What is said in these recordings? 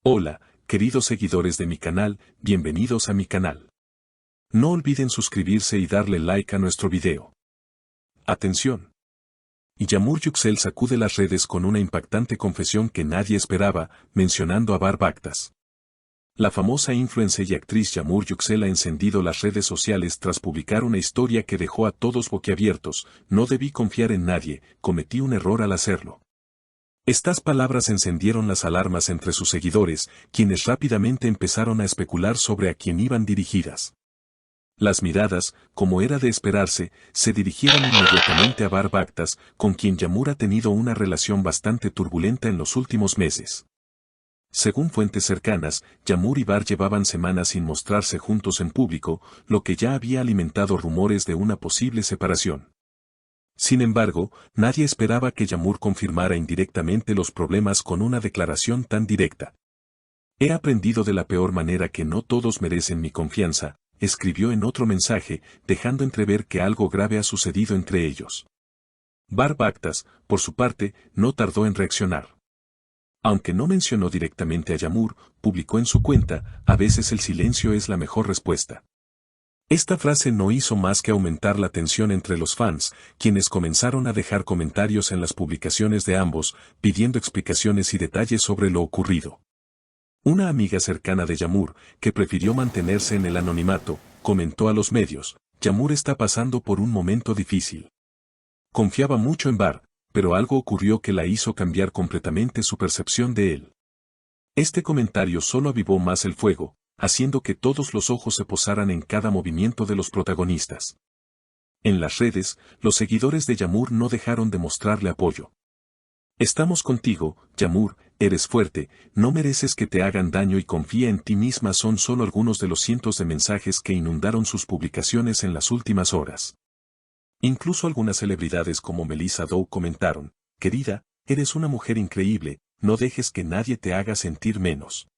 Hola, queridos seguidores de mi canal, bienvenidos a mi canal. No olviden suscribirse y darle like a nuestro video. Atención. Yamur Yüksel sacude las redes con una impactante confesión que nadie esperaba, mencionando a Barb Aktas. La famosa influencer y actriz Yamur Yüksel ha encendido las redes sociales tras publicar una historia que dejó a todos boquiabiertos: no debí confiar en nadie, cometí un error al hacerlo. Estas palabras encendieron las alarmas entre sus seguidores, quienes rápidamente empezaron a especular sobre a quién iban dirigidas. Las miradas, como era de esperarse, se dirigieron inmediatamente a Barb Aktas, con quien Yamur ha tenido una relación bastante turbulenta en los últimos meses. Según fuentes cercanas, Yamur y Barb llevaban semanas sin mostrarse juntos en público, lo que ya había alimentado rumores de una posible separación. Sin embargo, nadie esperaba que Yamur confirmara indirectamente los problemas con una declaración tan directa. He aprendido de la peor manera que no todos merecen mi confianza, escribió en otro mensaje, dejando entrever que algo grave ha sucedido entre ellos. Barb Aktas, por su parte, no tardó en reaccionar. Aunque no mencionó directamente a Yamur, publicó en su cuenta: a veces el silencio es la mejor respuesta. Esta frase no hizo más que aumentar la tensión entre los fans, quienes comenzaron a dejar comentarios en las publicaciones de ambos, pidiendo explicaciones y detalles sobre lo ocurrido. Una amiga cercana de Yamur, que prefirió mantenerse en el anonimato, comentó a los medios: Yamur está pasando por un momento difícil. Confiaba mucho en Barb, pero algo ocurrió que la hizo cambiar completamente su percepción de él. Este comentario solo avivó más el fuego, haciendo que todos los ojos se posaran en cada movimiento de los protagonistas. En las redes, los seguidores de Yamur no dejaron de mostrarle apoyo. Estamos contigo, Yamur, eres fuerte, no mereces que te hagan daño y confía en ti misma, son solo algunos de los cientos de mensajes que inundaron sus publicaciones en las últimas horas. Incluso algunas celebridades como Melissa Dow comentaron: querida, eres una mujer increíble, no dejes que nadie te haga sentir menos.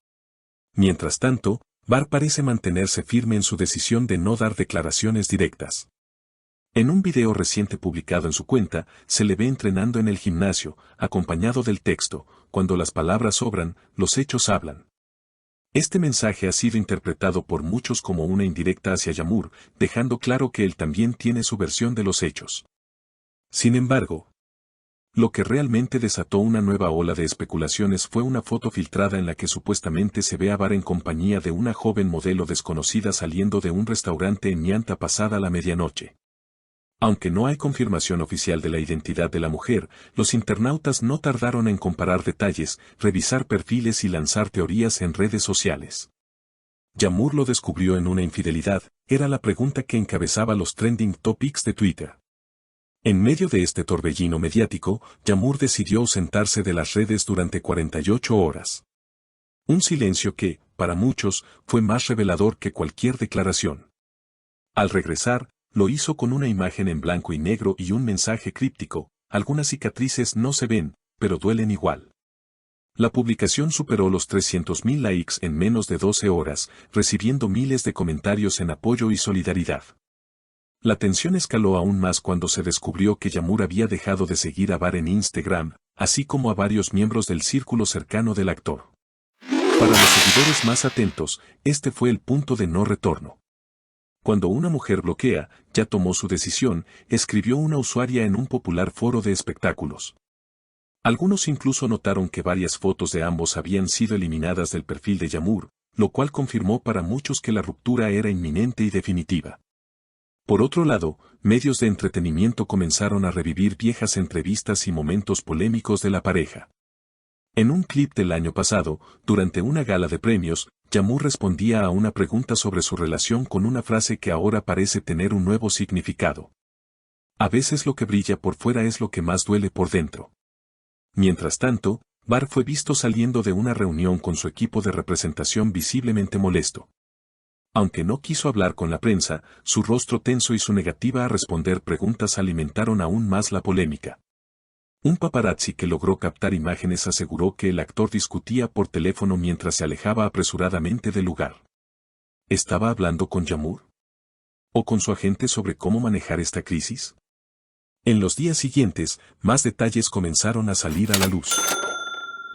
Mientras tanto, Barb parece mantenerse firme en su decisión de no dar declaraciones directas. En un video reciente publicado en su cuenta, se le ve entrenando en el gimnasio, acompañado del texto: cuando las palabras sobran, los hechos hablan. Este mensaje ha sido interpretado por muchos como una indirecta hacia Yamur, dejando claro que él también tiene su versión de los hechos. Sin embargo, lo que realmente desató una nueva ola de especulaciones fue una foto filtrada en la que supuestamente se ve a Barb en compañía de una joven modelo desconocida saliendo de un restaurante en Ñanta pasada la medianoche. Aunque no hay confirmación oficial de la identidad de la mujer, los internautas no tardaron en comparar detalles, revisar perfiles y lanzar teorías en redes sociales. ¿Yamur lo descubrió en una infidelidad?, era la pregunta que encabezaba los trending topics de Twitter. En medio de este torbellino mediático, Yamur decidió ausentarse de las redes durante 48 horas. Un silencio que, para muchos, fue más revelador que cualquier declaración. Al regresar, lo hizo con una imagen en blanco y negro y un mensaje críptico: algunas cicatrices no se ven, pero duelen igual. La publicación superó los 300.000 likes en menos de 12 horas, recibiendo miles de comentarios en apoyo y solidaridad. La tensión escaló aún más cuando se descubrió que Yamur había dejado de seguir a Barb en Instagram, así como a varios miembros del círculo cercano del actor. Para los seguidores más atentos, este fue el punto de no retorno. Cuando una mujer bloquea, ya tomó su decisión, escribió una usuaria en un popular foro de espectáculos. Algunos incluso notaron que varias fotos de ambos habían sido eliminadas del perfil de Yamur, lo cual confirmó para muchos que la ruptura era inminente y definitiva. Por otro lado, medios de entretenimiento comenzaron a revivir viejas entrevistas y momentos polémicos de la pareja. En un clip del año pasado, durante una gala de premios, Yamur respondía a una pregunta sobre su relación con una frase que ahora parece tener un nuevo significado: a veces lo que brilla por fuera es lo que más duele por dentro. Mientras tanto, Barb fue visto saliendo de una reunión con su equipo de representación visiblemente molesto. Aunque no quiso hablar con la prensa, su rostro tenso y su negativa a responder preguntas alimentaron aún más la polémica. Un paparazzi que logró captar imágenes aseguró que el actor discutía por teléfono mientras se alejaba apresuradamente del lugar. ¿Estaba hablando con Yamur? ¿O con su agente sobre cómo manejar esta crisis? En los días siguientes, más detalles comenzaron a salir a la luz.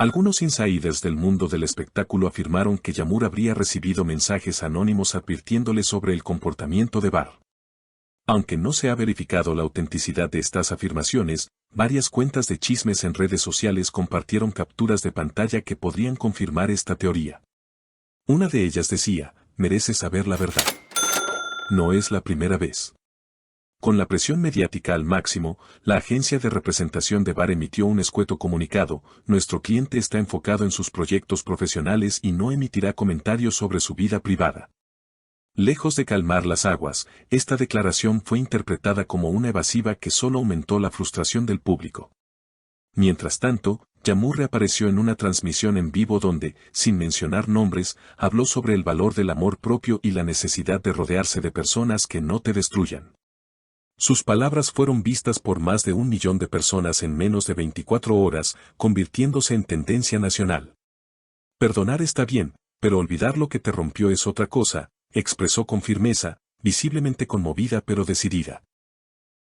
Algunos insiders del mundo del espectáculo afirmaron que Yamur habría recibido mensajes anónimos advirtiéndole sobre el comportamiento de Bar. Aunque no se ha verificado la autenticidad de estas afirmaciones, varias cuentas de chismes en redes sociales compartieron capturas de pantalla que podrían confirmar esta teoría. Una de ellas decía: "Mereces saber la verdad. No es la primera vez". Con la presión mediática al máximo, la agencia de representación de Bar emitió un escueto comunicado: "Nuestro cliente está enfocado en sus proyectos profesionales y no emitirá comentarios sobre su vida privada". Lejos de calmar las aguas, esta declaración fue interpretada como una evasiva que solo aumentó la frustración del público. Mientras tanto, Yamur reapareció en una transmisión en vivo donde, sin mencionar nombres, habló sobre el valor del amor propio y la necesidad de rodearse de personas que no te destruyan. Sus palabras fueron vistas por más de 1 millón de personas en menos de 24 horas, convirtiéndose en tendencia nacional. "Perdonar está bien, pero olvidar lo que te rompió es otra cosa", expresó con firmeza, visiblemente conmovida pero decidida.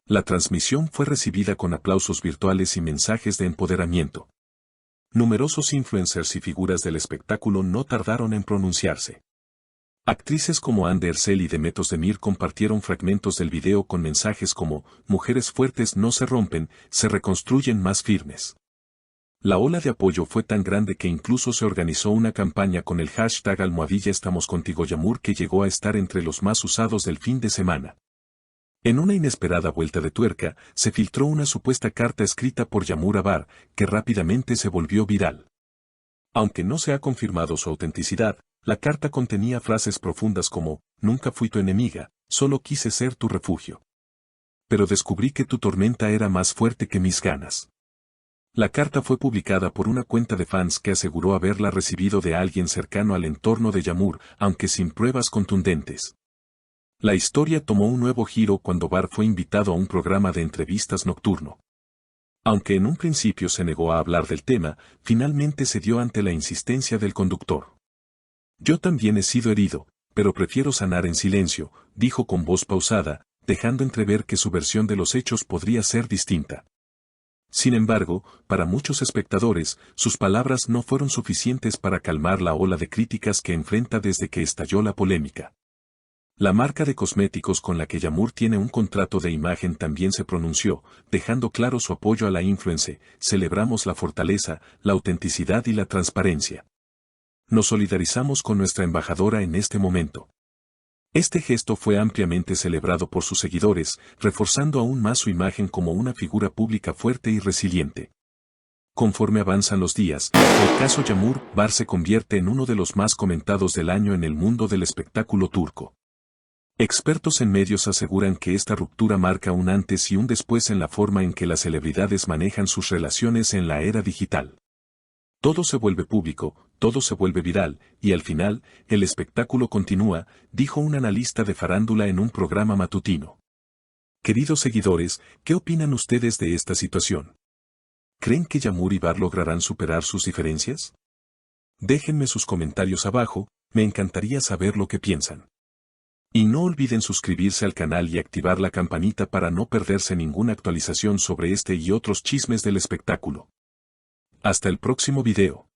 La transmisión fue recibida con aplausos virtuales y mensajes de empoderamiento. Numerosos influencers y figuras del espectáculo no tardaron en pronunciarse. Actrices como Anne Dercel y Demet Özdemir compartieron fragmentos del video con mensajes como: "Mujeres fuertes no se rompen, se reconstruyen más firmes". La ola de apoyo fue tan grande que incluso se organizó una campaña con el hashtag #EstamosContigoYamur que llegó a estar entre los más usados del fin de semana. En una inesperada vuelta de tuerca, se filtró una supuesta carta escrita por Yamur a Bar, que rápidamente se volvió viral. Aunque no se ha confirmado su autenticidad, la carta contenía frases profundas como: "Nunca fui tu enemiga, solo quise ser tu refugio. Pero descubrí que tu tormenta era más fuerte que mis ganas". La carta fue publicada por una cuenta de fans que aseguró haberla recibido de alguien cercano al entorno de Yamur, aunque sin pruebas contundentes. La historia tomó un nuevo giro cuando Bar fue invitado a un programa de entrevistas nocturno. Aunque en un principio se negó a hablar del tema, finalmente cedió ante la insistencia del conductor. "Yo también he sido herido, pero prefiero sanar en silencio", dijo con voz pausada, dejando entrever que su versión de los hechos podría ser distinta. Sin embargo, para muchos espectadores, sus palabras no fueron suficientes para calmar la ola de críticas que enfrenta desde que estalló la polémica. La marca de cosméticos con la que Yamur tiene un contrato de imagen también se pronunció, dejando claro su apoyo a la influencer: "Celebramos la fortaleza, la autenticidad y la transparencia. Nos solidarizamos con nuestra embajadora en este momento". Este gesto fue ampliamente celebrado por sus seguidores, reforzando aún más su imagen como una figura pública fuerte y resiliente. Conforme avanzan los días, el caso Yamur Bar se convierte en uno de los más comentados del año en el mundo del espectáculo turco. Expertos en medios aseguran que esta ruptura marca un antes y un después en la forma en que las celebridades manejan sus relaciones en la era digital. Todo se vuelve público, todo se vuelve viral, y al final, el espectáculo continúa, dijo un analista de farándula en un programa matutino. Queridos seguidores, ¿qué opinan ustedes de esta situación? ¿Creen que Yamur y Bar lograrán superar sus diferencias? Déjenme sus comentarios abajo, me encantaría saber lo que piensan. Y no olviden suscribirse al canal y activar la campanita para no perderse ninguna actualización sobre este y otros chismes del espectáculo. Hasta el próximo video.